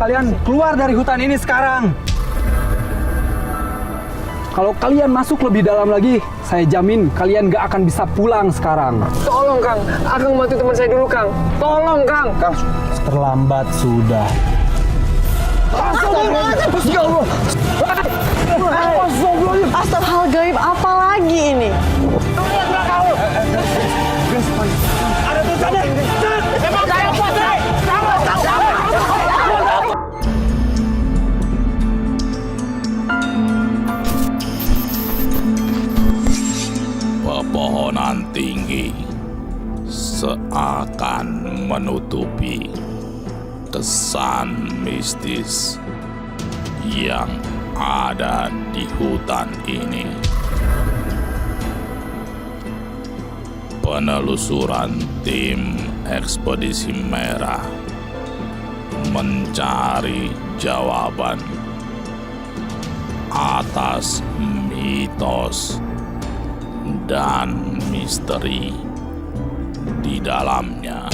kalian keluar dari hutan ini sekarang. Kalau kalian masuk lebih dalam lagi, saya jamin kalian gak akan bisa pulang sekarang. Tolong Kang, Akang bantu teman saya dulu Kang. Tolong Kang. Kang, terlambat sudah. Astagfirullah, hal gaib apa lagi ini? Ada tulisannya. Pepohonan tinggi seakan menutupi kesan mistis yang ada di hutan ini. Penelusuran tim Ekspedisi Merah mencari jawaban atas mitos dan misteri di dalamnya.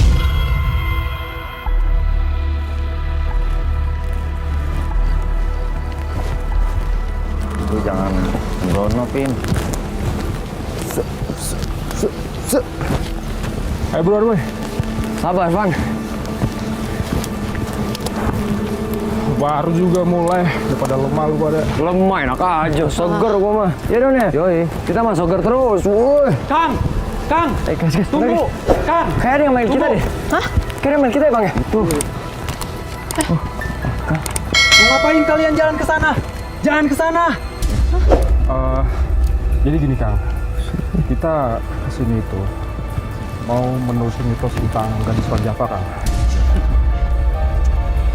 Lu jangan sembrono, Pin. Ayo buruan, boy. Sabar, Van. Baru juga mulai, daripada lemah lu pada. Lemah enak aja, seger gua mah. Ya dong ya. Yoi, kita mah seger terus. Wuih. Kang, Guys, tunggu. Kang, kayak ada yang main kita deh. Hah? Kayak ada yang main kita ya, Bang ya? Tuh. mau ngapain kalian jalan ke sana? Jangan ke sana. Jadi gini Kang, kita kesini itu mau menelusuri mitos tentang gadis Java Kang.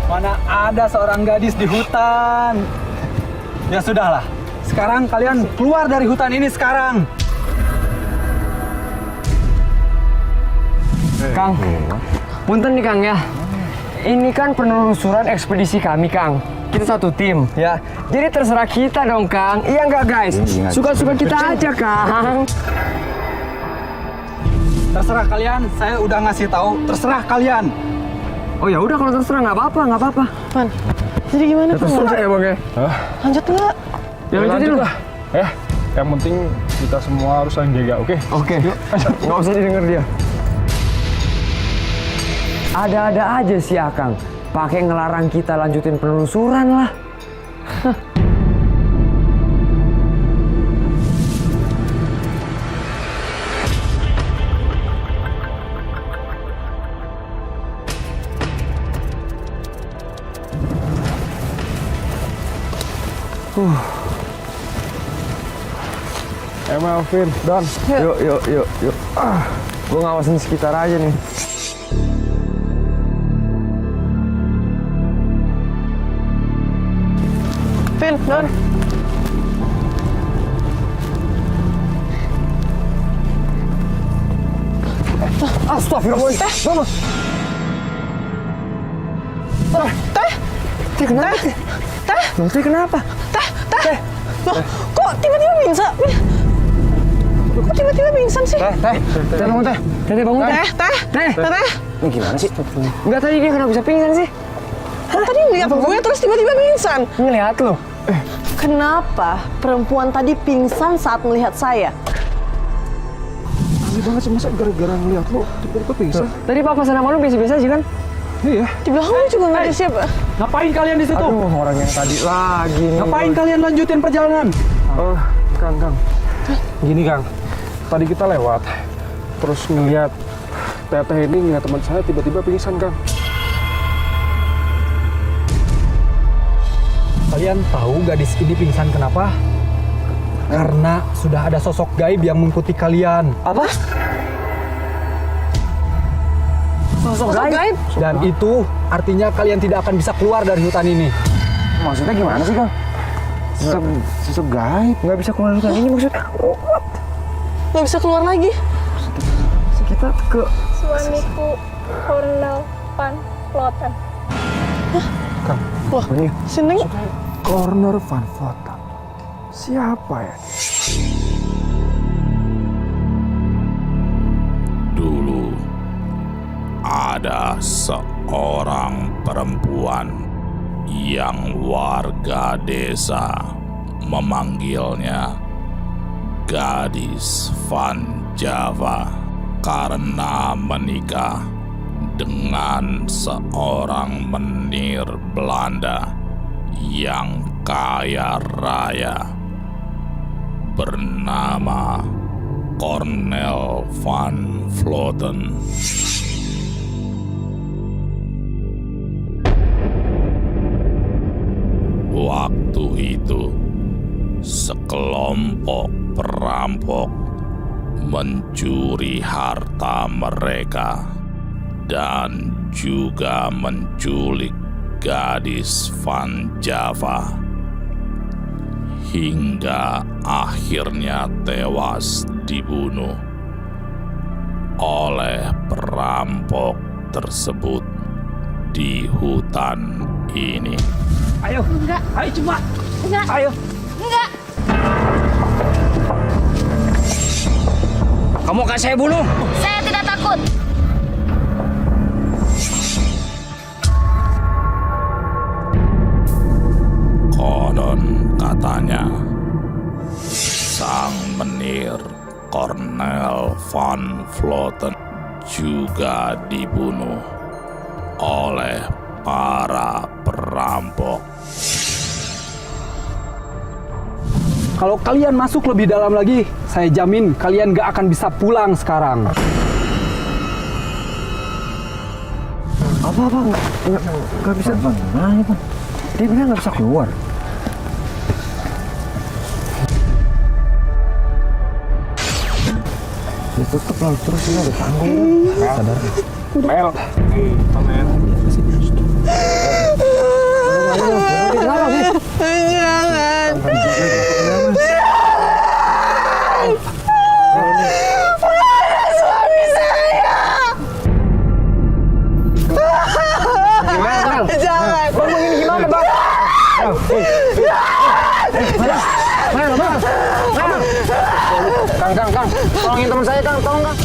Mana ada seorang gadis di hutan. Ya sudahlah, sekarang kalian keluar dari hutan ini sekarang. Kang, punten nih Kang ya. Ini kan penelusuran ekspedisi kami Kang. Kita satu tim ya. Jadi terserah kita dong Kang. Iya nggak guys? Suka-suka kita aja Kang. Terserah kalian, saya udah ngasih tahu. Terserah kalian. Oh ya udah kalau terserah nggak apa-apa. Van, jadi gimana Van? Terserah ya Bang ya. Lanjut nggak? Ya lanjutin dulu. Yang penting kita semua harus saling jaga, oke? Oke. Nggak usah didengar dia. Ada-ada aja sih Akang. Pakai ngelarang kita lanjutin penelusuran lah. Melvin, Don. Yuk. Gue ngawasin sekitar aja nih. Vin, Don. Astagfirullah. Teh kenapa? Teh kenapa? Teh. Loh, kok tiba-tiba pingsan? Kok tiba-tiba pingsan sih? Teh bangun teh. Teh bangun teh. Teh. Ini gimana sih? Enggak tadi dia kenapa bisa pingsan sih? Kan tadi ngeliat gue terus tiba-tiba pingsan. Ngeliat lo. Kenapa perempuan tadi pingsan saat melihat saya? Aneh banget sih, masa gara-gara ngeliat lo tiba-tiba pingsan? Tadi papa sama lu biasa-biasa aja kan? Iya. Di belakang juga nggak ada siapa. Ngapain kalian di situ? Aduh, orang yang tadi lagi nih. Ngapain kalian lanjutin perjalanan? Kang. Gini Kang, tadi kita lewat, terus ngeliat teteh ini ngeliat teman saya tiba-tiba pingsan Kang. Kalian tahu gadis ini pingsan kenapa? Karena sudah ada sosok gaib yang mengikuti kalian. Apa? Sosok gaib? Dan itu artinya kalian tidak akan bisa keluar dari hutan ini. Maksudnya gimana sih, Kang? Sosok gaib. Nggak bisa keluar hutan ini maksudnya? Nggak bisa keluar lagi. Kita ke... Suamiku Cornel Van Vloten. Kang, Wah, Seneng. Corner Van Vloten. Siapa ya? Dulu ada seorang perempuan yang warga desa memanggilnya Gadis Van Java karena menikah dengan seorang menir Belanda yang kaya raya bernama Cornel van Vloten. Waktu itu, sekelompok perampok mencuri harta mereka dan juga menculik Gadis Van Java hingga akhirnya tewas dibunuh oleh perampok tersebut di hutan ini. Ayo, Enggak. ayo coba. Enggak. Ayo. Enggak. Kamu akan saya bunuh. Saya tidak takut. Konon katanya, sang menir Cornel van Vloten juga dibunuh oleh para perampok. Kalau kalian masuk lebih dalam lagi, saya jamin kalian gak akan bisa pulang sekarang. Apa nggak bisa bang? Nah, bang. Dia bilang nggak bisa keluar. Ditutup lalu terus ini ada tanggung. Sadar. Mel. Mel. Jangan. Suami saya. Gimana, Bang? Jangan. Bang, ini gimana, Bang? Kang, tolongin teman saya, Kang, tolong, Kang.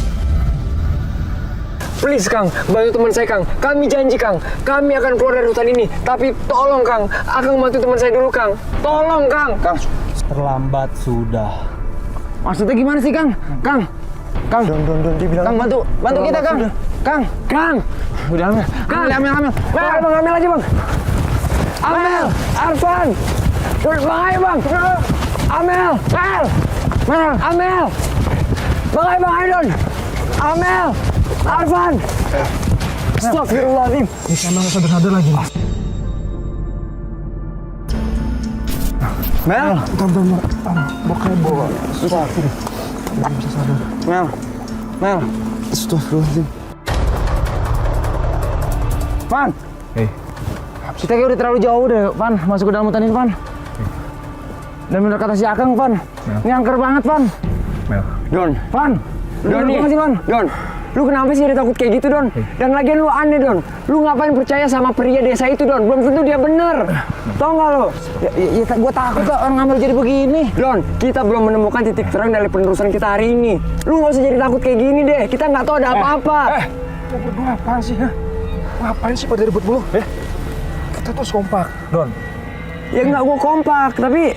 Please, Kang, bantu teman saya, Kang. Kami janji, Kang, kami akan keluar dari hutan ini. Tapi tolong, Kang, Akang bantu teman saya dulu, Kang. Tolong, Kang. Kang. Terlambat sudah. Maksudnya gimana sih, Kang? Kang. Don, dia bilang. Kang, bantu kita, Kang. Kang. Udah, Amel. Kang, Amel. Bang, Amel aja, Bang. Amel, Arfan. Bang, ayo, Bang. Amel, Amel. Bang, ayo, Don. Amel, Arfan. Astagfirullahaladzim. Ini sama nggak sadar lagi. Mel. Bentar. Bokanya bawa. Susah. Belum bisa sadar. Mel. Astagfirullahaladzim. Van. Hei. Kita kayak udah terlalu jauh deh, Van. Masuk ke dalam hutan ini, Van. Dan bener kata si Akang, Van. Ini angker banget, Van. Mel. Don. Van. Don nih. Sih, Van. Don. Lu kenapa sih jadi takut kayak gitu, Don? Dan lagian lu aneh, Don. Lu ngapain percaya sama pria desa itu, Don? Belum tentu dia bener. Tau gak lu? Ya, gua takut lah orang ngambil jadi begini. Don, kita belum menemukan titik terang dari penerusan kita hari ini. Lu gak usah jadi takut kayak gini deh. Kita nggak tahu ada apa-apa. Lu berdua apaan sih, ha? Ngapain sih pada ribut mulu? Kita terus kompak, Don. Ya nggak gua kompak, tapi...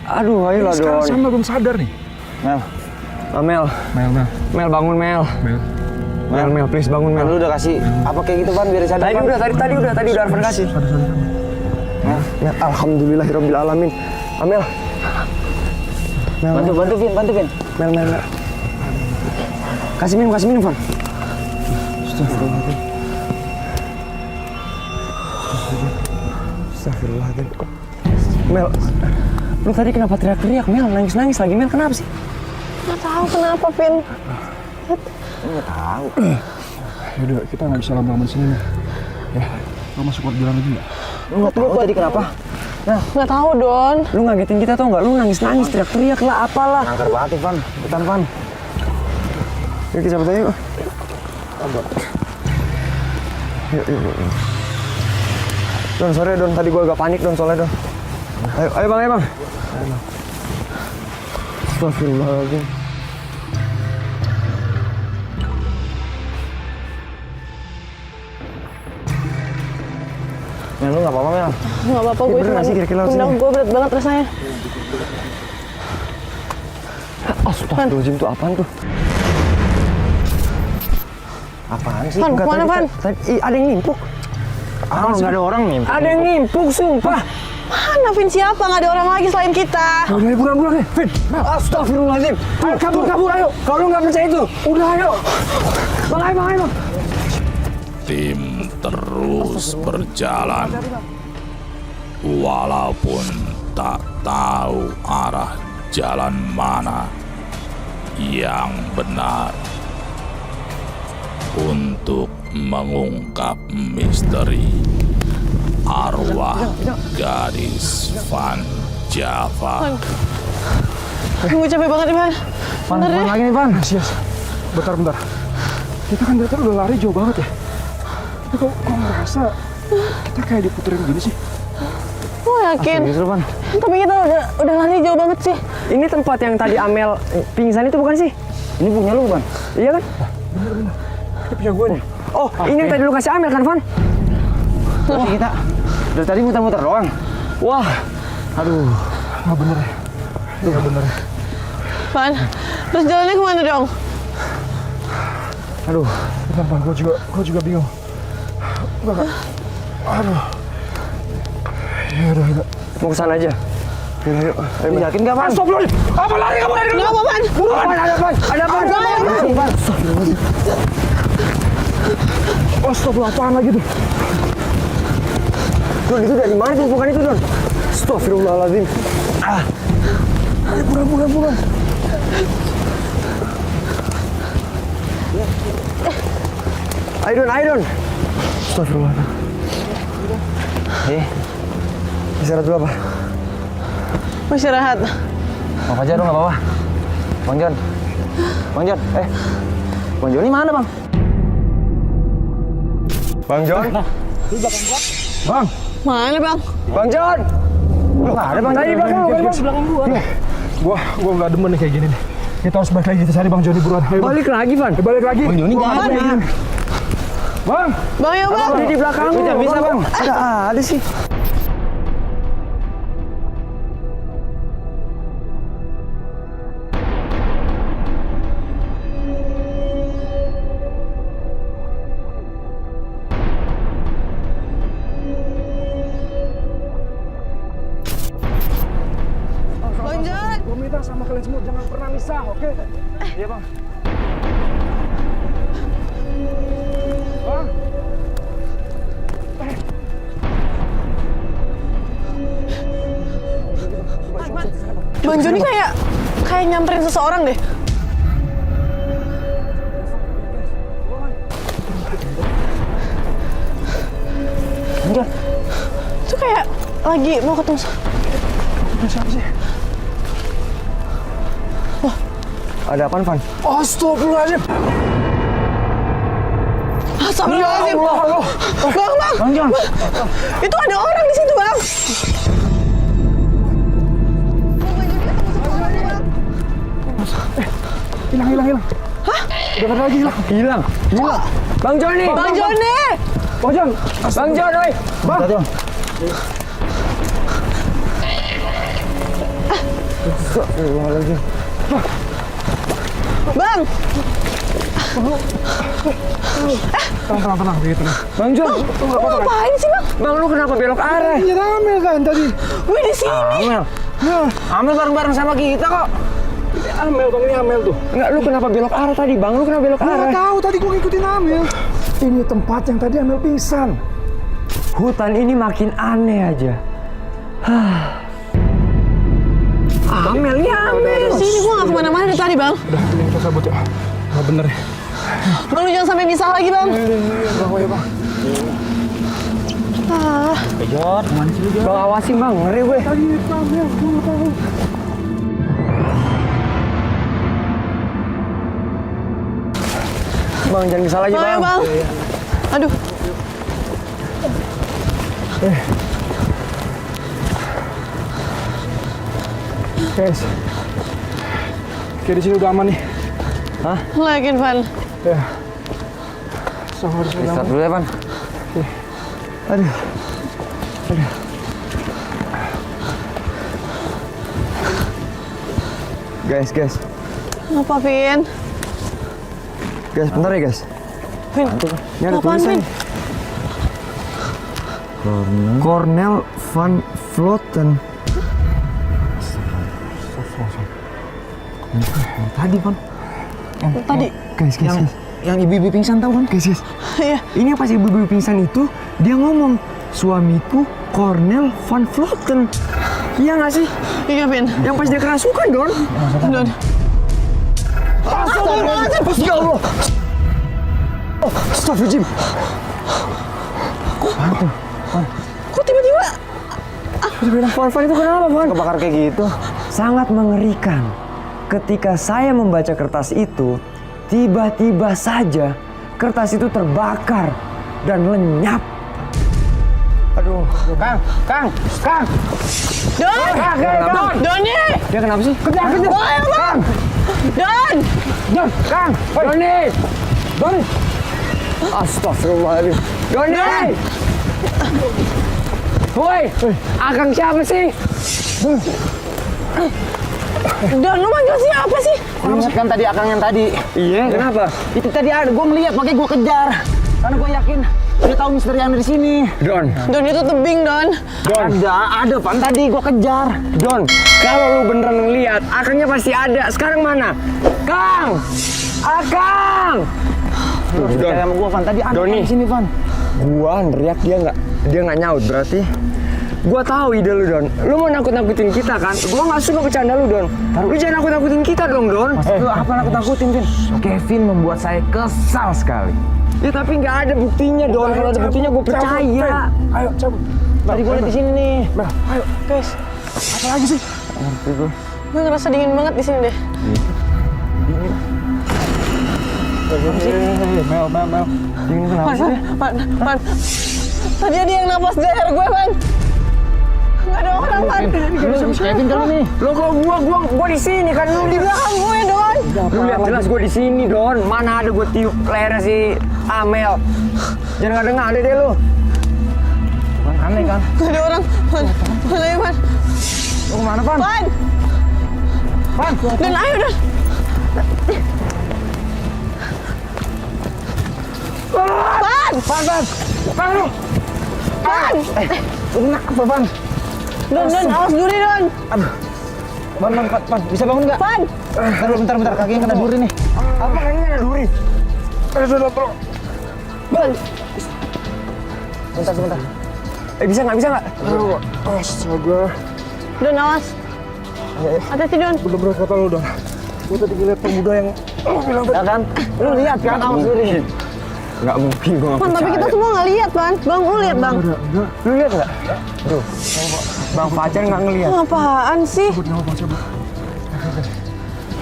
Aduh, ayolah, Don. Sekarang sama belum sadar nih. Mel. Mel, bangun, Mel. Mel, please bangun, Mel. Lu udah kasih apa kayak gitu, Van, biar sadar. Tadi udah Arfan kasih. Ya, alhamdulillahirabbil alamin. Amel. Bantu, Vin. Mel. Kasih minum, Van. Astagfirullahaladzim. Mel, lu tadi kenapa teriak-teriak, Mel? Nangis-nangis lagi, Mel. Kenapa sih? Nggak tahu kenapa, Vin. Nggak tahu. Yaudah, kita nggak bisa lama-lama di sini nih. Ya, lo masuk buat jalan lagi nggak? Lu nggak tahu tadi kenapa? Nggak tahu, Don. Lu ngagetin kita tau nggak? Lu nangis-nangis, teriak-teriak lah, apalah. Angker banget nih, Van. Ikutan, Van. Yuk, kita cabut aja yuk. Yuk. Don, sorry Don, tadi gua agak panik Don, soalnya Don. Ayo bang. Astagfirullahaladzim. Mel, lu nggak apa-apa, Mel? Nggak apa-apa, gue bener cuma nggak sih kira-kira laut pundak sini? gue berat banget rasanya. Astagfirullahaladzim, tuh apaan tuh? Apaan sih? Van, Enggak, kemana, tadi- Van? tadi ada yang nimpuk. Nggak ada orang nih. Ada yang nimpuk, sumpah. Mana Vin, siapa? Nggak ada orang lagi selain kita. Udah, buruan nih. Vin, astagfirullahaladzim. Ayo, kabur, ayo. Kalau lu nggak percaya itu, udah ayo. Bang, ayo. Tim terus berjalan, walaupun tak tahu arah jalan mana yang benar untuk mengungkap misteri arwah gadis Van Java. Gue capek banget nih, Van. Bentar deh. Lagi nih, Van. Bentar. Kita kan dari tadi udah lari jauh banget ya. Tapi kok ngerasa kita kayak diputerin gini sih? Gue yakin. Serius lu, Van? Tapi kita udah lari jauh banget sih. Ini tempat yang tadi Amel pingsan itu bukan sih? Ini punya lu, Van? Iya kan? Ini punya gue nih. Oh, ini yang tadi lu kasih Amel kan, Van? Masih kita dari tadi muter-muter doang. Wah, Aduh, nggak bener ya. Nggak bener ya. Van, terus jalannya kemana dong? Aduh, bentar, Van. Gue juga bingung. Enggak. Aduh. Ya udah. mau kesana aja. Ayo, yakin nggak, Van? Astagfirullahaladzim. Apa lari kamu dari Nggak apa, Van. Ada apa? Astagfirullah, apaan lagi tuh? Don, itu dari mana tuh? Bukan itu, Don. Astagfirullahaladzim. Ayo, buruan. Ayo, Don. Astagfirullah. Istirahat dulu apa? Mau istirahat. Mau aja dong, nggak apa-apa. Bang Jon. Bang Jon ini mana, Bang? Bang Jon. Bang, Mana, Bang? Bang Jon. Nggak ada, Bang. Tadi belakang lu, Bang. gua nggak demen nih kayak gini nih. Kita harus balik lagi, kita cari Bang Joni buruan. Ayo, Bang. Balik lagi, Van. Balik lagi. Bang Joni nggak ada. Bang, Bang, ya, Bang. Di belakang lu. Tidak bisa, Bang. Ada sih. Bang Jon. gua minta sama kalian semua jangan pernah misah, oke? Iya, Bang. Bang. Bang Joni kayak nyamperin seseorang deh. Enggak. Itu kayak lagi mau ketemu. Siapa sih? Ada apaan, Van? Astagfirullahaladzim. Astagfirullahaladzim. Bang. Bang Jon. Itu ada orang di situ, Bang. Hilang. Hah? Udah ada lagi hilang. Hilang. Bang Joni. Bang Joni. Bang Jon. Bang Jon, oi. Bang. Bang. Bang. Tenang, gitu. Bang Jon. Lu ngapain sih, Bang? Bang, lu kenapa belok arah? Iya, Amel kan tadi. Wih, di sini. Amel. Amel bareng-bareng sama kita kok. Amel, Bang, ini Amel tuh. Enggak, lu kenapa belok arah tadi, Bang? Lu kenapa belok Gua arah? nggak tahu, tadi gua ngikutin Amel. Ini tempat yang tadi Amel pingsan. Hutan ini makin aneh aja. Amel, ini Amel. Di sini gua nggak kemana-mana dari tadi, Bang. Udah, kita cabut ya. Nggak bener ya. Bang, lu jangan sampai misah lagi, Bang. Bang. Bang, awasin, Bang. Ngeri gue. Tadi Amel, gua nggak tahu. Bang, jangan bisa lagi, Bang, ya, Bang. Bang. Aduh. Guys. Oke, di sini udah aman nih. Lu yakin, Van? Ya. Sama harus Istirahat dulu ya, Van. Aduh. Guys. Apa, Vin? Guys, bentar ya guys. Vin, Ini ada apaan, tulisan. Vin? Cornel van Vloten. Tadi, Van. Tadi? Guys. Yang ibu-ibu pingsan tahu kan? Guys. Iya. Ini pas ibu-ibu pingsan itu, dia ngomong, suamiku Cornel van Vloten. Iya nggak sih? Iya, Vin. Yang pas dia kerasukan, Don. Don. Astagfirullahaladzim. Ya Allah. Astagfirullahaladzim. Kok tiba-tiba? Van itu kenapa, Van? Kebakar kayak gitu. Sangat mengerikan. Ketika saya membaca kertas itu, tiba-tiba saja kertas itu terbakar dan lenyap. Aduh, Kang. Don! Doni! Dia kenapa sih? Kejar. Ayo, Bang! Don! Kang, Doni. Astagfirullahaladzim. Doni! Woi, Akang siapa sih? Don, lu manggil siapa sih? Lu ingat kan tadi Akang yang tadi? Iya, kenapa? Itu tadi ada, gue ngeliat, makanya gue kejar. Karena gue yakin dia tahu misteri yang ada di sini. Don, Don itu tebing, Don. Ada Pan tadi gue kejar. Don, kalau lu beneran ngeliat, Akangnya pasti ada. Sekarang mana? Kang! Akang! Lu harus percaya sama gue, Pan. Tadi ada Doni. Pan di sini, Pan. Gua neriak dia nggak nyaut berarti. Gua tahu ide lu, Don. Lu mau nakut-nakutin kita kan? Gua nggak suka bercanda lu, Don. Lu jangan nakut-nakutin kita dong, Don. Lu apa nakut-nakutin, Vin? Kevin membuat saya kesal sekali. Ya tapi nggak ada buktinya, Don. Kalau ada buktinya gua percaya. Ayo, cabut. Tadi gue liat di sini nih. Mel, ayo. Guys, Apa lagi sih? gue ngerasa dingin banget di sini deh. Mel. Ini kenapa sih? Pan. Tadi ada yang napas di leher gue, Pan. Nggak ada orang, Pan. Kevin kali nih. Lo kok gua di sini kan lu Di belakang gue, Don. Lu lihat jelas gua di sini, Don. Mana ada gua tiup lehernya si Amel. Jangan ngada-ngada deh lu. Aneh kan? Nggak ada orang. Pan. Pan, ayo, Pan. Lu kemana, Pan? Pan. Don, ayo, Don. Pan. Lu kenapa, Pan? Don, awas duri, Don. Pan. Bisa bangun nggak? Pan. Bentar. Kakinya kena duri nih. Apa kayaknya ada duri? Don. Sebentar. Bisa nggak? Astaga. Don, awas. Hati-hati, Don. Bener-bener kata lu, Don. Gue tadi ngeliat pemuda yang Ya kan? Lu lihat kan awas duri. Nggak mungkin gua nggak Pan, tapi percaya. kita semua nggak lihat, Pan. Bang, lu lihat, Bang. Lu lihat nggak? Tuh, Bang Fajar nggak ngeliat. Apaan sih?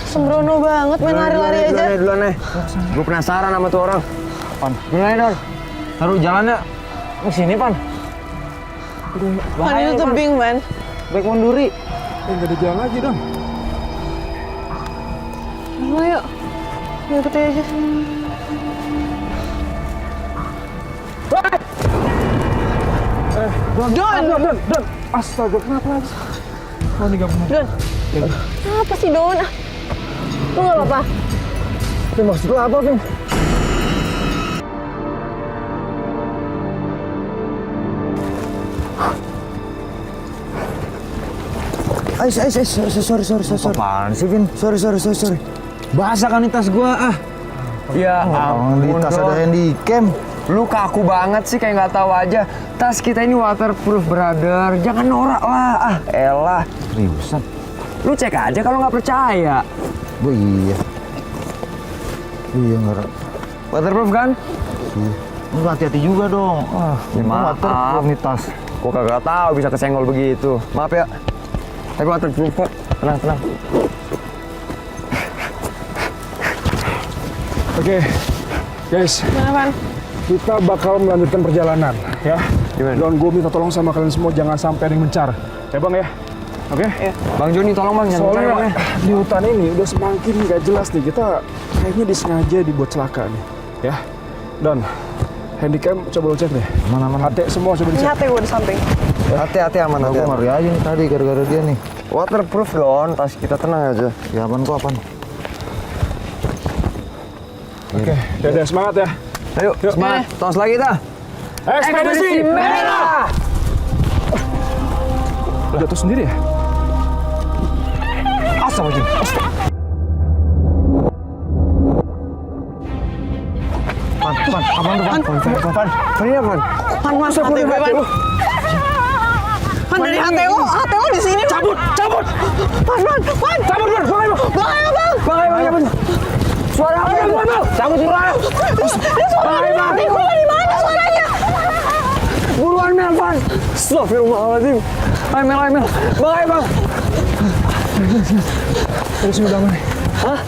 Sembrono banget main lari-lari aja. Duluan nih. Gue penasaran sama tuh orang. Pan. Duluan, Don. Taruh jalannya ke sini, Pan. Pan itu tebing, Pan. Baik munduri. nggak ada jalan lagi, Don. Ayo, ikuti aja. Don. Astaga, kenapa lagi? Oh, ini nggak benar. Don, apa sih, Don? Lu nggak apa-apa? Maksud lu apa, Vin? Sorry. Apaan sih, Vin? Sorry. Basah kan di tas gua, ah. Ya Di ampun, tas Don. ada handycam. Lu kaku banget sih kayak nggak tahu aja. Tas kita ini waterproof, brother. Jangan norak lah. Ah, elah. Seriusan? Lu cek aja kalau nggak percaya. Oh iya. Iya, nggak. Waterproof kan? Lu hati-hati juga dong. Ya, maaf. Waterproof nih tas. Gua kagak tahu bisa kesenggol begitu. Maaf ya. Tapi waterproof kok. Tenang. Oke, guys, Gimana, Pan? kita bakal melanjutkan perjalanan, ya. Gimana? Don, gue minta tolong sama kalian semua jangan sampai ada yang mencar. Ya, Bang ya? Oke? Bang Joni tolong Bang, jangan Soalnya Bang ya. di hutan ini udah semakin nggak jelas nih. Kita kayaknya disengaja dibuat celaka nih, ya. Don, handycam coba lo cek deh. Mana? HT semua coba Ini dicek. hati gue di samping. Hati-hati aman. Aku ngeri aja nih tadi gara-gara dia nih. Waterproof Don, tas kita tenang aja. Ya aman kok, aman. Oke, dadah semangat ya. Ayo, semangat. Tos lagi dah. Ekspedisi merah. Udah jatuh sendiri ya? Astagfirullahaladzim. Pan, abang tuh Pan. Ini apa? Pan masuk HTW, Pan. Pan dari HTW di sini. Cabut. Pan. Cabut, Bang. Bang. Suara apa? Cabut suara. Bang. Di mana suaranya? Buruan Mel, Pan. Astagfirullahaladzim. Ayo Mel. Bang. Dari sini udah aman nih. Hah?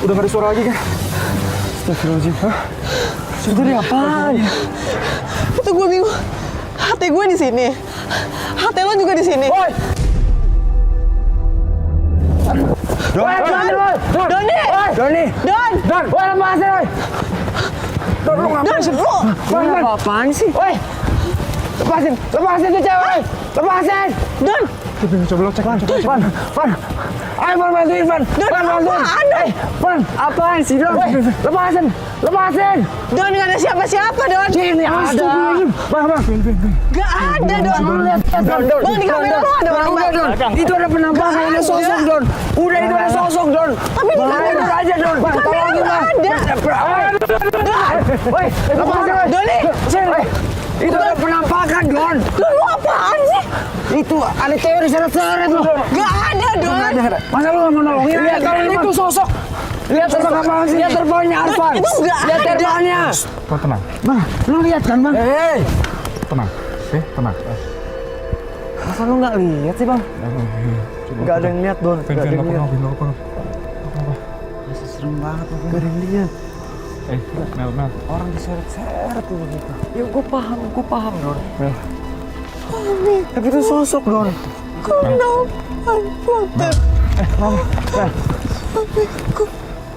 Udah gak ada suara lagi kan? Astagfirullahaladzim. Hah? Itu dari apaan? Itu gue bingung. HT gue di sini. HT lo juga di sini. Woi! Don! Woi, lepasin, woi! Don, lu ngapain sih? Don, apaan sih? Woi! Lepasin tuh cewek! Lepasin! Don! Coba lo cek. Pan! Ayo, Pan, bantuin, Pan! Pan, bantuin! Pan, apaan sih, Don? Lepasin! Don, gak ada siapa-siapa, Don. Sini ada! Bang. Gak ada, Don. Don! Bang, di kamera lo ada orang, Bang. Don! Itu ada penampakan, ada sosok, Don! Udah, itu ada sosok, Don! Tapi di kamera itu aja, Don! Di kamera nggak ada. Woi, lepasin, woi! Doni! Sini! Itu ada penampakan, Don! Lu apaan sih? Itu ada cewek diseret-seret loh! Gak ada, Don. Masa lu gak mau nolongin? Lihat kalau itu sosok! Lihat terbang apaan sih? Lihat terbangnya Arfan! Itu nggak Lihat ada. terbangnya! Bang, tenang. Bang, lu lihat kan, Bang? Tenang. Tenang. Masa lu gak lihat sih, Bang? Gak ada yang lihat, Don. Gak ada yang lihat. Masih serem banget, Bang. Gak ada yang lihat. Mel. Orang diseret-seret tuh begitu. Ya, gue paham, Don. Mel. Tapi itu sosok, Don.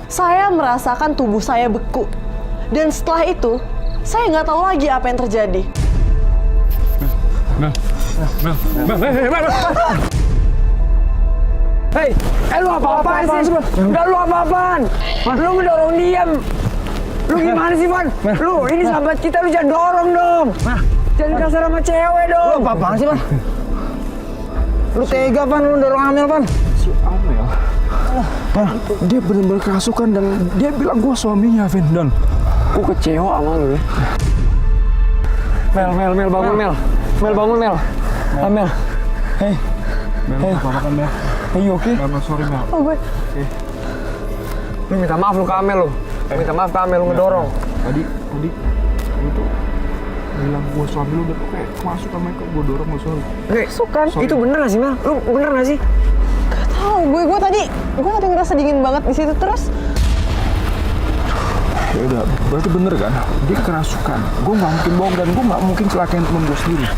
Saya merasakan tubuh saya beku. Dan setelah itu, saya nggak tahu lagi apa yang terjadi. Mel. Hei, lu apa-apaan sih? Udah lu apa-apaan? Lu ngedorong diam. Lu gimana sih, Van? Lu, ini sahabat kita, lu jangan dorong dong. Jangan kasar sama cewek dong. Lu apa-apaan sih, Van? Lu tega, Van, lu dorong Amel, Van. Si Amel. Dia benar-benar kerasukan dan dia bilang gua suaminya, Vin. Dan Gua kecewa sama lu ya. Mel, bangun, Mel. Mel, bangun, Mel. Amel. Hei. Mel, apa kan, Mel? Hey, oke? Mel, sorry, Mel. Oh, gue. Lu minta maaf lu ke Amel lu. Minta maaf ke Amel lu ngedorong. Tadi lu tuh bilang gua suami lu udah kayak masuk sama gua dorong gua sorry. Sukan. Itu bener gak sih, Mel? Lu bener gak sih? Gak tau, gue tadi ngerasa dingin banget di situ terus. Ya udah, berarti bener kan? Dia kerasukan. Gua nggak mungkin bohong dan gua nggak mungkin celakain temen gua sendiri.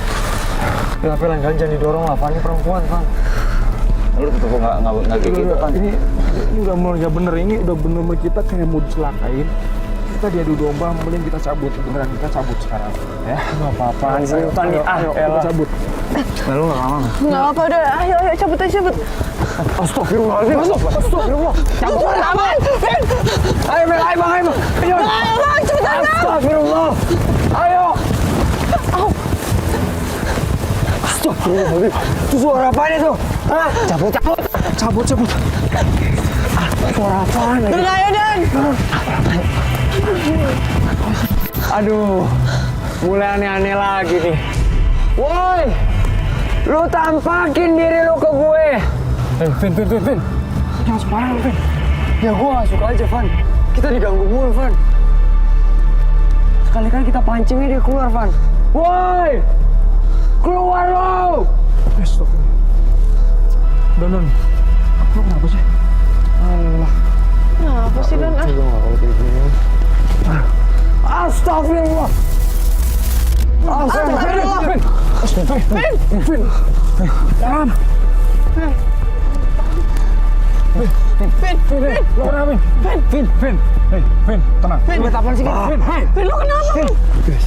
Ya, tapi lain kali jangan didorong lah, Van. Ini perempuan, Van. Lu tetep nggak kayak gitu kan? Ini udah mulai nggak bener. Ini udah bener-bener kita kayak mau dicelakain. Kita diadu domba, mending kita cabut. Beneran kita cabut sekarang. Ya, nggak apa-apa. Ayo, kita cabut. Nah, lu nggak lama. Nggak apa, udah. Ayo, cabut aja, cabut. Astagfirullahaladzim. Astagfirullah. Cabut, aman. Vin! Ayo, Mel. Ayo, Bang. Ayo, Bang, cepetan, Bang. Astagfirullah. Ayo. Astagfirullahaladzim. Itu suara apaan itu? Hah? Cabut. Suara apaan lagi? Udah, ayo, Dan. Aduh, mulai aneh-aneh lagi nih. Woi, lu tampakin diri lu ke gue. Vin. Jangan sembarangan, Vin. Ya gue gak suka aja, Van. Kita diganggu mulu, Van. Sekali-kali kita pancingnya dia keluar, Van. Woi, keluar lo! Stop. Don. Lu kenapa sih? Allah. Kenapa sih, Dan? Astagfirullah. Astagfirullah. Vin. Jangan. Vin. Vin, tenang. Vin, apaan sih? Vin, lu kenapa? Guys,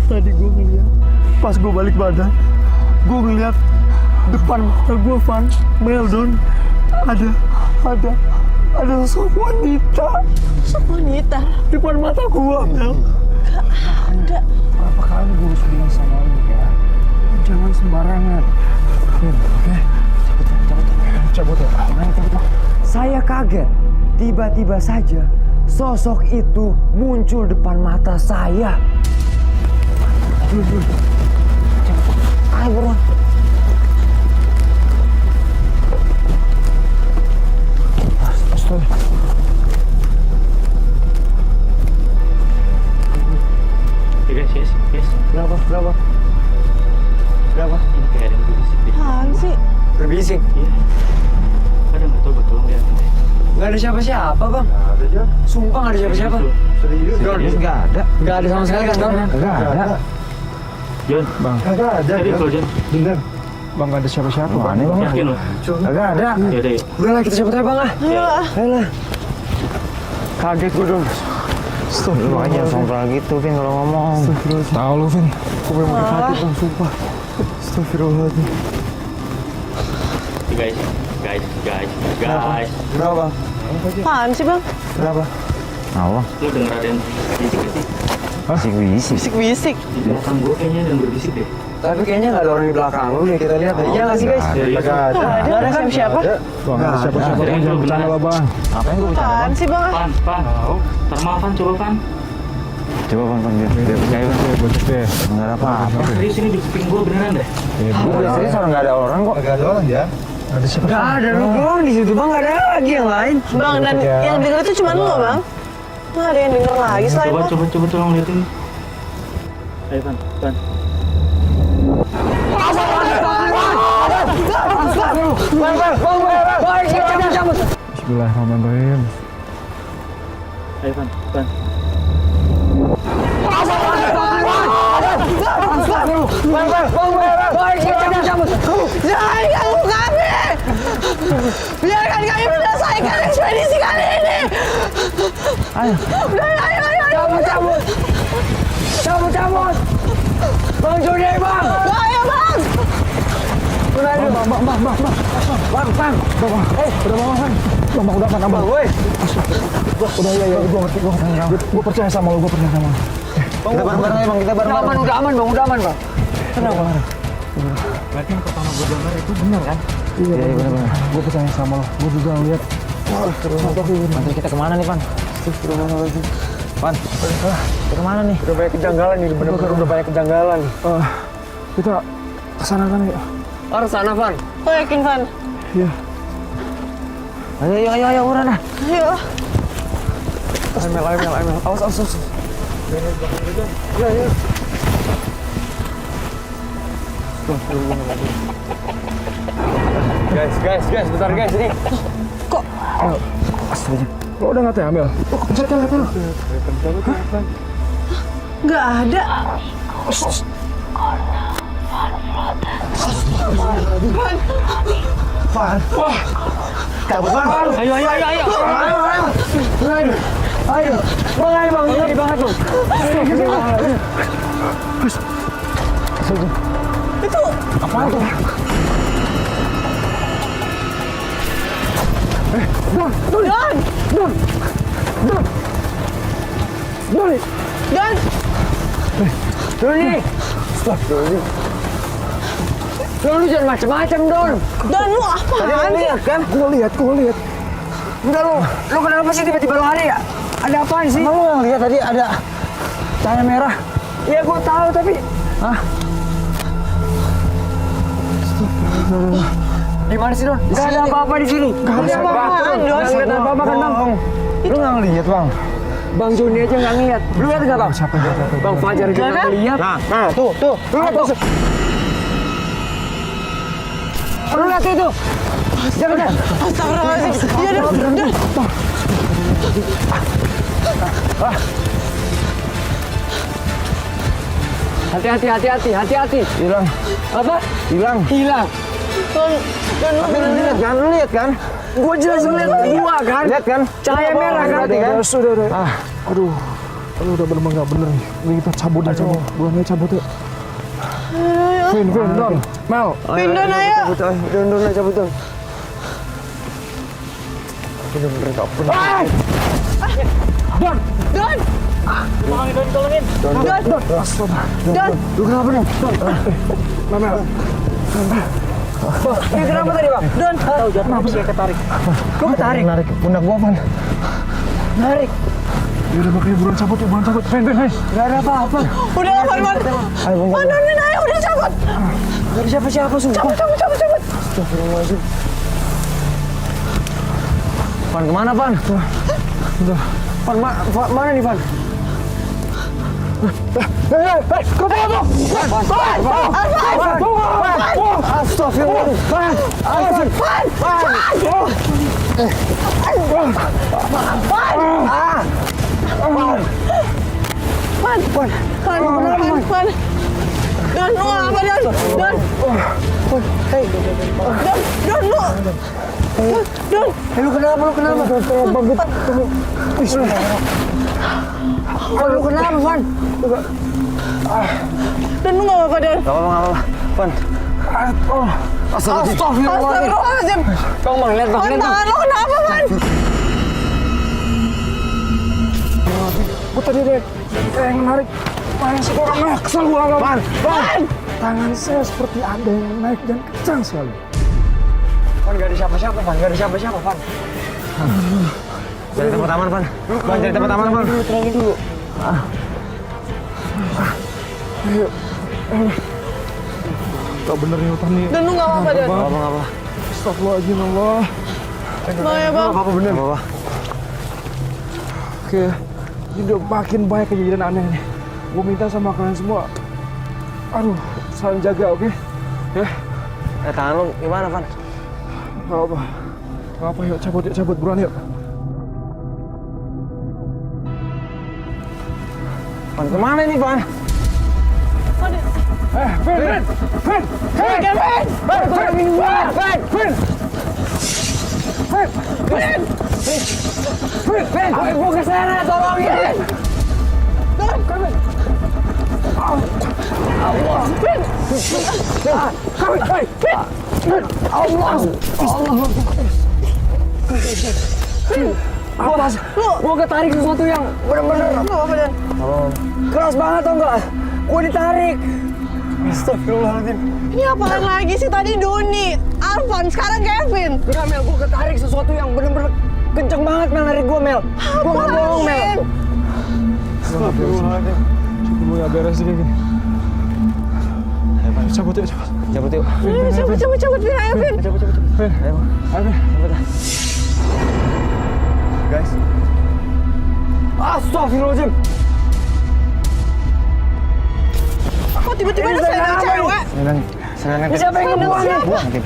tadi gue ngeliat Pas gue balik badan, gue ngeliat depan mata gue, Van, Meldon, ada sosok wanita. Sosok wanita? Depan mata gue, Mel. Gak ada. Berapa kali gue harus bilang sama lu ya, jangan sembarangan. Oke, cabut ya. Saya kaget. Tiba-tiba saja sosok itu muncul depan mata saya. Ayo buruan. Yes. Berapa? Ini kayak ada yang berbisik deh. Apaan sih? Berbisik. Iya. Ada nggak tahu, tolong lihatin deh. Nggak ada siapa-siapa, Bang. Ada aja. Sumpah nggak ada siapa-siapa. Serius? Nggak ada. Nggak ada sama sekali kan, Bang? Nggak ada. John, Bang. Kagak ada. Serius John. loh, John. Bener. Bang, nggak ada siapa-siapa, Bang. Aneh banget. Yakin lo? Kagak ada. Ya udah, yuk. Udah lah, kita cabut aja, Bang. Ayo lah. Ayolah. Kaget gue dong. Lu makanya sombong gitu, Vin, kalau ngomong. Tahu lu, Vin. Gue pengen pakai hati, Bang, sumpah. Astagfirullahaladzim. Guys. Berapa? Apaan sih, Bang? Berapa? Allah, Lu denger ada yang berisik gak sih? bisik-bisik. Bisik-bisik. Di belakang gue kayaknya ada yang berbisik deh. Tapi kayaknya nggak ada orang di belakang lu deh. Kita lihat deh. Iya nggak sih, guys? Serius? Gak ada siapa-siapa. Bang, nggak ada siapa-siapa. Serius, Bang, jangan lu bercanda benar. lah, Bang. Ngapain gue bercanda, Apaan Bang? sih, Bang? Pan. Termal, Pan, coba, Pan. Coba Bang, biar percaya, Bang. Gue cek deh. Nggak ada apa-apa. Serius, ini di kuping gue beneran deh. Serius orang nggak ada orang kok. Gak ada orang ya? Ada siapa? Nggak ada lu doang di situ, Bang. Nggak ada lagi yang lain. Bang, dan yang denger itu cuma lu, Bang. Nggak ada yang denger lagi selain lu. Coba tolong liatin. Ayo, Pan. Bismillahirrahmanirrahim. Ayo, Pan. Jangan ganggu kami! Biarkan kami menyelesaikan ekspedisi kali ini! Ayo! Cabut. Bang Joni, Bang. Ayo, Bang! Bang, woi. Udah, ya, gue ngerti. Gue percaya sama lu, Kita bareng-bareng aja, Bang. Kita bareng-bareng. Udah aman, Bang. Tenang, Bang. Berarti yang pertama gue denger itu bener kan? Iya, bener. Gue percaya sama lo. Gue juga ngeliat. Nanti kita kemana nih, Pan? Pan, kita kemana nih? Udah banyak kejanggalan nih, bener-bener udah banyak kejanggalan. Kita kesana kan ya? Harus sana, Van. Kau yakin, Van? Iya. Ayo, uran dah. Ayo. Ayo, Mel. Awas. Guys, bentar guys, ini. Lo udah nggak ambil? Nggak ada. Ayo, Bang, ini banget loh. Itu Apaan tuh? Dan Doni! Stop, Doni. Lu jangan macem-macem, Don. lu apaan sih? Kan? Gue lihat. Udah lu kenapa sih tiba-tiba lari ya? Ada apaan sih? Emang lu nggak lihat tadi ada cahaya merah? Ya gua tahu tapi. Di mana sih, Don? Gak ada apa-apa di sini. Gak ada apa-apaan, Don. Gak ada apa-apa kan, Bang? Lu nggak ngelihat, Bang? Bang Joni aja nggak ngeliat. Lu lihat nggak, Bang? Siapa? Bang Fajar juga nggak ngeliat. Nah, tuh. Lu lihat tuh. Lu lihat itu. Jangan. Astagfirullahaladzim. Iya, Dan. Hati-hati. Hilang. Apa? Hilang. Dan Lu lihat kan? Gua jelas ngeliat gua kan. Lihat kan? Cahaya merah kan. Udah. Aduh. Lu udah bener nggak bener nih. Ini kita cabut aja. Buruan aja cabut ya. Vin, Don, Mel. Vin, Don, ayo. Don, cabut Don. Bener-bener gak pernah. Don. Don. Lu kenapa nih? Mel. Ini kenapa tadi bang? Don. Kenapa sih ketarik? Kok ketarik? Narik pundak gua, Van. Narik. Ya udah makanya buruan cabut. Vin. Gak ada apa-apa. Udah, Van. Ayo bang. Don, ayo, udah cabut. Gak ada siapa-siapa sumpah. Cabut. Astagfirullahaladzim. Van kemana Van? Van mana nih Van? Kau tunggu! Astagfirullahaladzim. Van. Don, lu apa, Don? Don, lu. Don. Lu kenapa? Lu kenapa Van? Don, lu nggak apa-apa, Don. Gak apa-apa Van. Astagfirullahaladzim. Kamu mau lihat Van, tangan lu kenapa, Van? Gua tadi deh kayak narik tangan seorang. Kesel gua nggak, Van. Tangan saya seperti ada yang naik dan kencang sekali. Van gak ada siapa-siapa Van. Cari tempat aman Van. Cari tempat aman Van. Tenangin dulu. Ayo. Gak bener nih hutan nih. Don, lu nggak apa-apa, Don. Gak apa-apa. Astagfirullahaladzim Allah. Bang, ya, Bang. Apa bener? Gak apa-apa. Oke, ini udah makin banyak kejadian aneh nih. Gue minta sama kalian semua, saling jaga, oke? Ya, Tangan lu gimana Van? gak apa, yuk cabut, buruan yuk. Van kemana ini Van? Vin! Aku kesana, tolongin! Gue ketarik sesuatu yang bener-bener keras banget tau nggak? Gue ditarik. Astagfirullahaladzim. Ini apaan lagi sih? Tadi Doni, Arvan, sekarang Kevin. Enggak Mel, gue ketarik sesuatu yang bener-bener kenceng banget Mel narik gue Mel. Gue nggak bohong Mel. Astagfirullahaladzim. Gue gak beres ini gini. Cabut yuk. Cabut, Vin. Ayo, Vin. Vin. Guys. Astagfirullahaladzim. Kok tiba-tiba ada selendang cewek? Ini siapa yang ngebuang ya? Buang, Vin.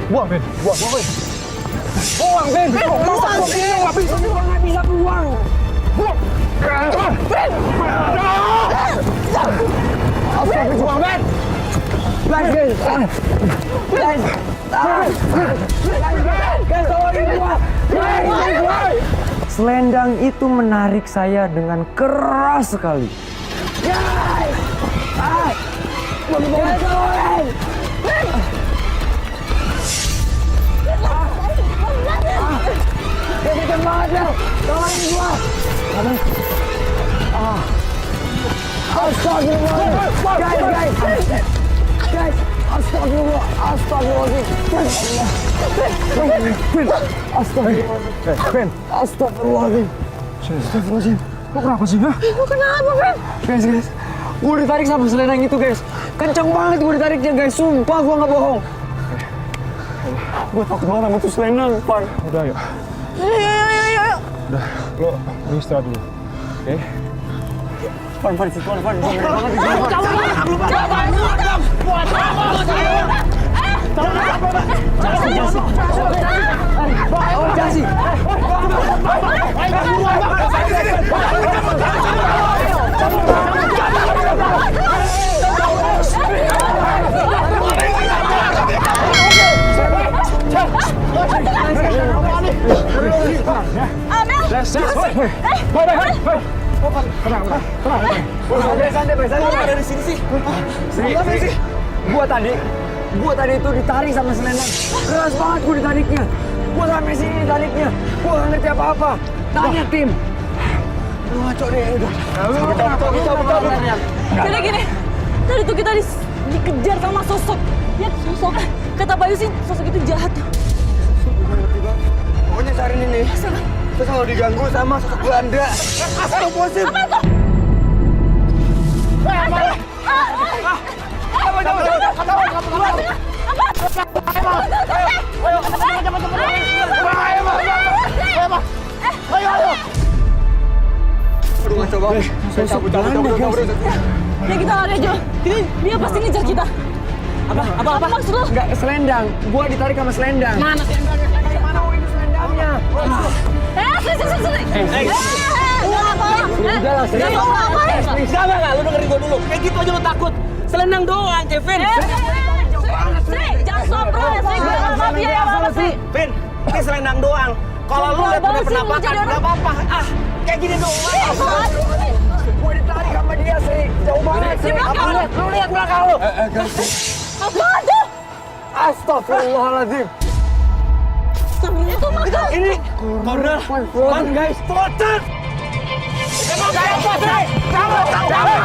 Buang, Vin. Nggak bisa buang. Buang, Vin. Buang, Vin. Guys, tolongin gua. Selendang itu menarik saya dengan keras sekali. Kenceng banget, Mel. Tolongin gua. Astagfirullah. Guys. Astagfirullahaladzim. Astagfirullahaladzim. Lo kenapa sih, ha? Lu kenapa, Vin? Guys. Gue ditarik sama selendang itu, guys. Kencang banget gue ditariknya, guys. Sumpah gue nggak bohong. Gue takut banget sama tuh selendang, Pan. Udah, yuk. Ayo. Udah, lo istirahat dulu. Oke? Pan, situ, Pan. Amel. Santai. Ada di sini sih. Sri. Gua tadi itu ditarik sama selendang. Keras banget gua ditariknya. Gua sampai sini ditariknya. Gua nggak ngerti apa-apa. Tanya tim. Ngaco deh. Jadi gini, tadi tuh kita dikejar sama sosok. Ya sosok. Kata Bayu sih sosok itu jahat. Pokoknya sehari ini kita selalu diganggu sama sosok Belanda. Astagfirullahaladzim. Apa itu? Aduh ngaco banget. Sosok Belanda, guys. Ya kita lari aja. Dia pasti ngejar kita. Apa maksud lo? Enggak, selendang. Gua ditarik sama selendang. Mana selendangnya? Mana ini selendangnya? Sini. Udah lah, Sri. Jangan lah, lu dengerin gua dulu. Kayak gitu aja lu takut. Selendang doang, Kevin. Sri, jangan sopro ya, Sri. Gue gak mafia ya, apa sih? Vin, ini selendang doang. Kalau lu lihat punya penampakan, nggak apa-apa. Kayak gini doang. Gua ditarik sama dia, Sri. Jauh banget, Sri. Lu lihat belakang lu. Apaan tuh? Astagfirullahaladzim. Itu makam. Ini corner. Pan guys, total. Jangan.